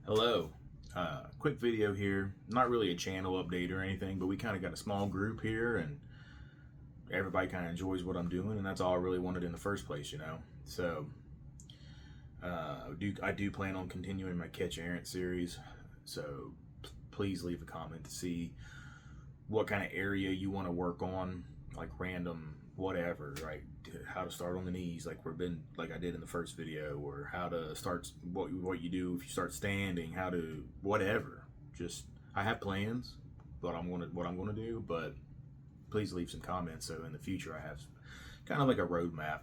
Hello. Quick video here. Not really a channel update or anything, but we kind of got a small group here and everybody kind of enjoys what I'm doing, and that's all I really wanted in the first place, you know? So, I do plan on continuing my Catch Errant series, so please leave a comment to see what kind of area you want to work on, like random whatever, right? How to start on the knees, like I did in the first video, or how to start what you do if you start standing, how to whatever. Just I have plans, but what I'm gonna do. But please leave some comments so in the future I have kind of like a roadmap.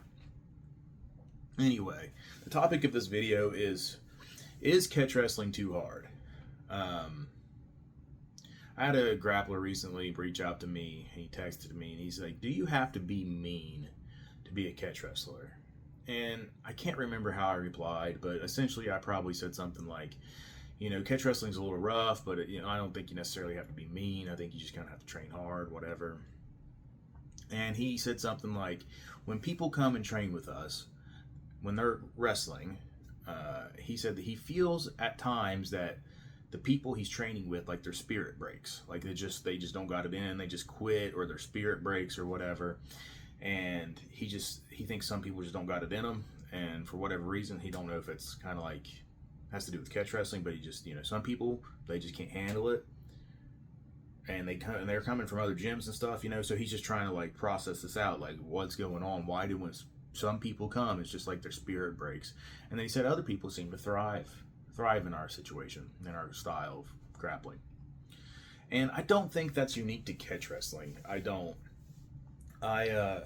Anyway, the topic of this video is catch wrestling too hard? Um, I had a grappler recently reach out to me. He texted me and he's like, "Do you have to be mean to be a catch wrestler?" And I can't remember how I replied, but essentially I probably said something like, catch wrestling's a little rough, but I don't think you necessarily have to be mean. I think you just kind of have to train hard, whatever. And he said something like, when people come and train with us, when they're wrestling, he said that he feels at times that the people he's training with, like, their spirit breaks, like they just don't got it in, they just quit, or their spirit breaks or whatever. And he thinks some people just don't got it in them, and for whatever reason, he don't know if it's kind of like has to do with catch wrestling, but he just, some people, they just can't handle it, and they're coming from other gyms and stuff, so he's just trying to like process this out, like what's going on, why do when some people come, it's just like their spirit breaks. And then he said other people seem to thrive in our situation, in our style of grappling. And I don't think that's unique to catch wrestling. I don't. I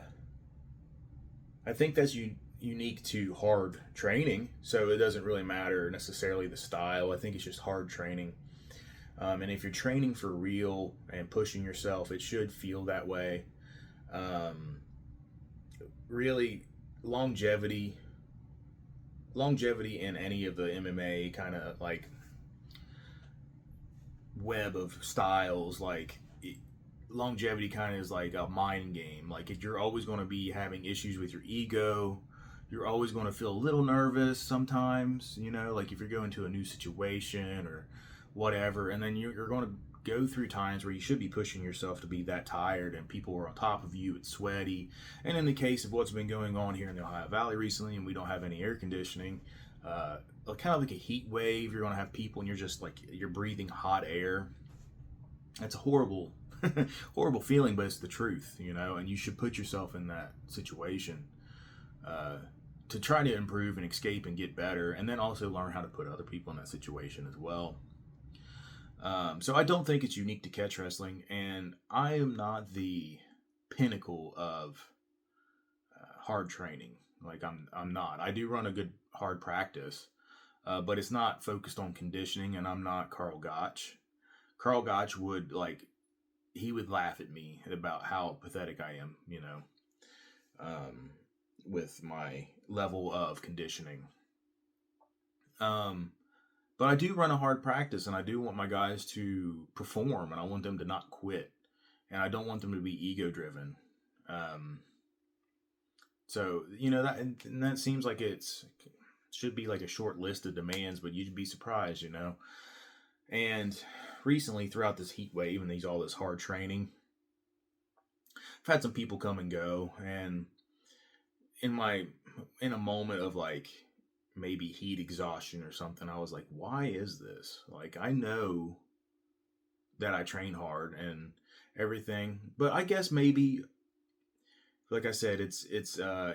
think that's unique to hard training. So it doesn't really matter necessarily the style. I think it's just hard training. And if you're training for real and pushing yourself, it should feel that way. Um, Really, longevity in any of the MMA kind of like web of styles, like longevity kind of is like a mind game. Like, if you're always going to be having issues with your ego, you're always going to feel a little nervous sometimes, like if you're going to a new situation or whatever, and then you're going to go through times where you should be pushing yourself to be that tired and people are on top of you, it's sweaty. And in the case of what's been going on here in the Ohio Valley recently, and we don't have any air conditioning, kind of like a heat wave, you're going to have people and you're just like, you're breathing hot air. That's a horrible horrible feeling, but it's the truth, and you should put yourself in that situation, uh, to try to improve and escape and get better, and then also learn how to put other people in that situation as well. So I don't think it's unique to catch wrestling, and I am not the pinnacle of hard training. Like, I'm not. I do run a good hard practice, but it's not focused on conditioning, and I'm not Carl Gotch. Carl Gotch would he would laugh at me about how pathetic I am, um, with my level of conditioning. Um, but I do run a hard practice, and I do want my guys to perform, and I want them to not quit, and I don't want them to be ego driven. Um, so and that seems like should be like a short list of demands, but you'd be surprised, And recently, throughout this heat wave and all this hard training, I've had some people come and go, and in a moment of like maybe heat exhaustion or something, I was like, why is this? Like, I know that I train hard and everything, but I guess maybe, like I said, it's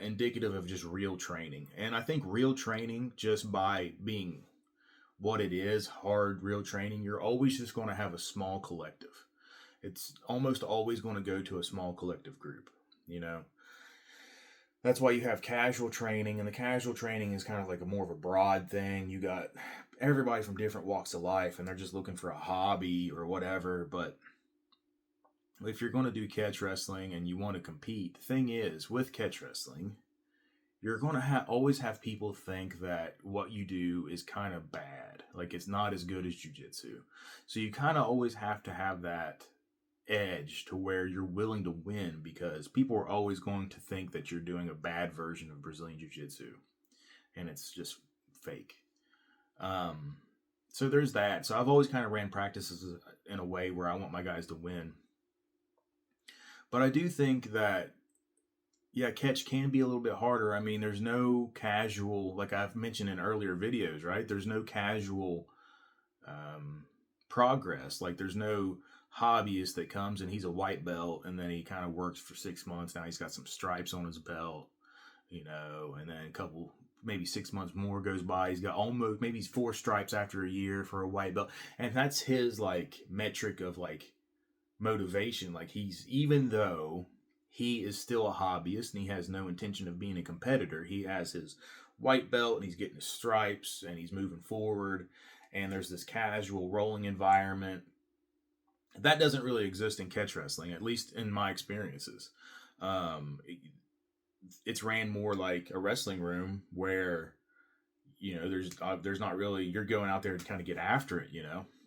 indicative of just real training. And I think real training, just by being what it is, hard real training, you're always just going to have a small collective. It's almost always going to go to a small collective group, That's why you have casual training, and the casual training is kind of like more of a broad thing. You got everybody from different walks of life, and they're just looking for a hobby or whatever. But if you're going to do catch wrestling and you want to compete, the thing is, with catch wrestling, you're going to always have people think that what you do is kind of bad. Like, it's not as good as jiu-jitsu. So you kind of always have to have that edge to where you're willing to win, because people are always going to think that you're doing a bad version of Brazilian Jiu-Jitsu, and it's just fake. So there's that. So I've always kind of ran practices in a way where I want my guys to win. But I do think that, yeah, catch can be a little bit harder. I mean, there's no casual, like I've mentioned in earlier videos, right? There's no casual um, progress. Like there's no hobbyist that comes and he's a white belt and then he kind of works for 6 months. Now he's got some stripes on his belt, and then a couple, maybe 6 months more goes by. He's got almost, maybe he's 4 stripes after a year for a white belt. And that's his like metric of like motivation. Like even though he is still a hobbyist and he has no intention of being a competitor, he has his white belt and he's getting his stripes and he's moving forward. And there's this casual rolling environment that doesn't really exist in catch wrestling, at least in my experiences. It's ran more like a wrestling room where there's not really, you're going out there to kind of get after it.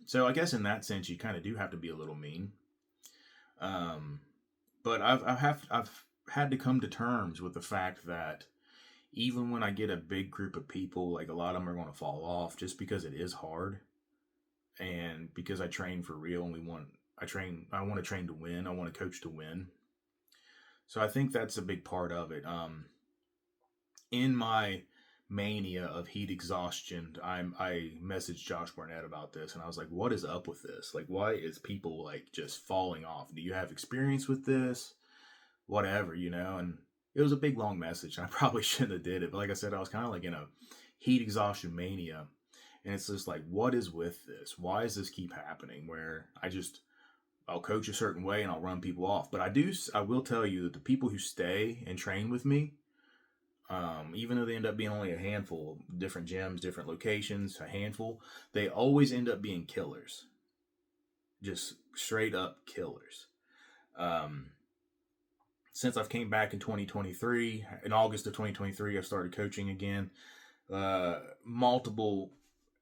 So I guess in that sense you kind of do have to be a little mean. But I've had to come to terms with the fact that even when I get a big group of people, like a lot of them are going to fall off just because it is hard, and because I train for real and I want to train to win. I want to coach to win. So I think that's a big part of it. In my mania of heat exhaustion, I messaged Josh Barnett about this, and I was like, "What is up with this? Like, why is people like just falling off? Do you have experience with this? Whatever, And it was a big long message, and I probably shouldn't have did it. But like I said, I was kind of like in a heat exhaustion mania, and it's just like, what is with this? Why does this keep happening? Where I'll coach a certain way and I'll run people off. But I will tell you that the people who stay and train with me, even though they end up being only a handful, different gyms, different locations, a handful, they always end up being killers. Just straight up killers. Since I've came back in 2023, in August of 2023, I've started coaching again. Multiple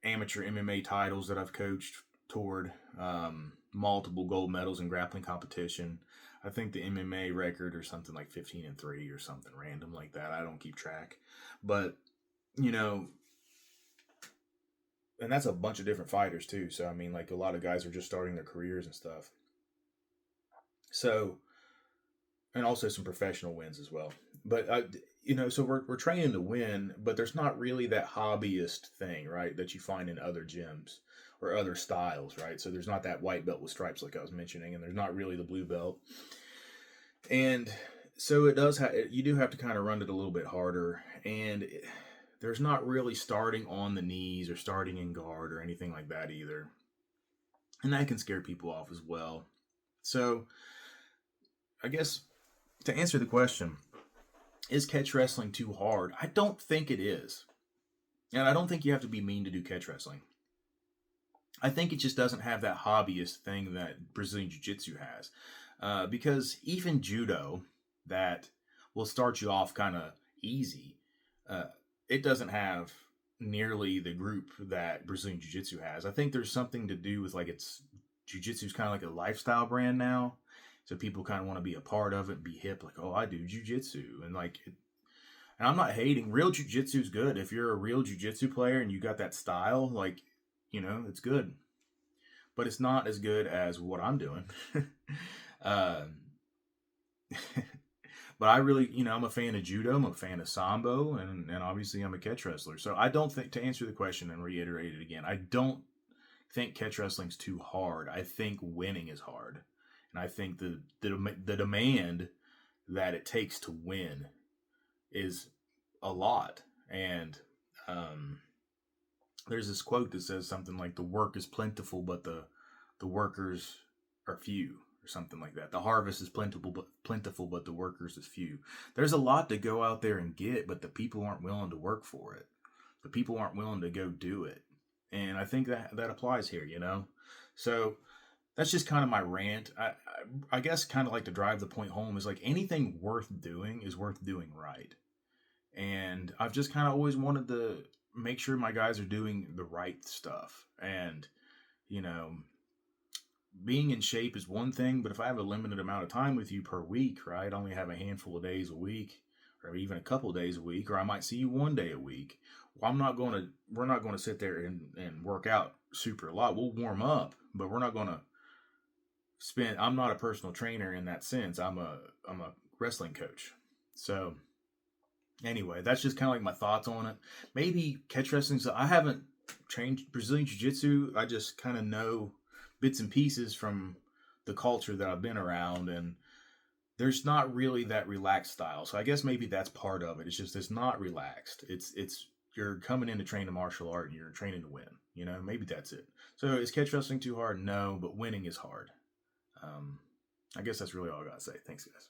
amateur MMA titles that I've coached toward, multiple gold medals in grappling competition. I think the MMA record or something like 15-3 or something random like that. I don't keep track, but and that's a bunch of different fighters too. So I mean, like a lot of guys are just starting their careers and stuff. So, and also some professional wins as well. But so we're training to win, but there's not really that hobbyist thing, right, that you find in other gyms or other styles, right? So there's not that white belt with stripes like I was mentioning, and there's not really the blue belt. And so you do have to kind of run it a little bit harder, and there's not really starting on the knees or starting in guard or anything like that either. And that can scare people off as well. So I guess to answer the question, is catch wrestling too hard? I don't think it is. And I don't think you have to be mean to do catch wrestling. I think it just doesn't have that hobbyist thing that Brazilian Jiu-Jitsu has. Because even judo, that will start you off kind of easy, it doesn't have nearly the group that Brazilian Jiu-Jitsu has. I think there's something to do with like Jiu-Jitsu is kind of like a lifestyle brand now. So people kind of want to be a part of it and be hip, like, oh, I do Jiu-Jitsu. And and I'm not hating. Real Jiu-Jitsu is good. If you're a real Jiu-Jitsu player and you got that style, like, it's good. But it's not as good as what I'm doing. But I really, I'm a fan of judo. I'm a fan of sambo. And obviously I'm a catch wrestler. So I don't think, to answer the question and reiterate it again, I don't think catch wrestling's too hard. I think winning is hard. And I think the demand that it takes to win is a lot. And there's this quote that says something like, the work is plentiful, but the workers are few, or something like that. The harvest is plentiful, but the workers is few. There's a lot to go out there and get, but the people aren't willing to work for it. The people aren't willing to go do it. And I think that applies here, So that's just kind of my rant. I guess kind of like to drive the point home is like anything worth doing is worth doing right. And I've just kind of always wanted to make sure my guys are doing the right stuff. And, being in shape is one thing, but if I have a limited amount of time with you per week, right, I only have a handful of days a week or even a couple days a week, or I might see you one day a week. Well, we're not going to sit there and work out super a lot. We'll warm up, but we're not going to I'm not a personal trainer in that sense. I'm a wrestling coach. So anyway, that's just kind of like my thoughts on it. Maybe catch wrestling. So I haven't trained Brazilian Jiu Jitsu. I just kind of know bits and pieces from the culture that I've been around, and there's not really that relaxed style. So I guess maybe that's part of it. It's not relaxed. It's you're coming in to train a martial art and you're training to win. Maybe that's it. So is catch wrestling too hard? No, but winning is hard. I guess that's really all I got to say. Thanks, guys.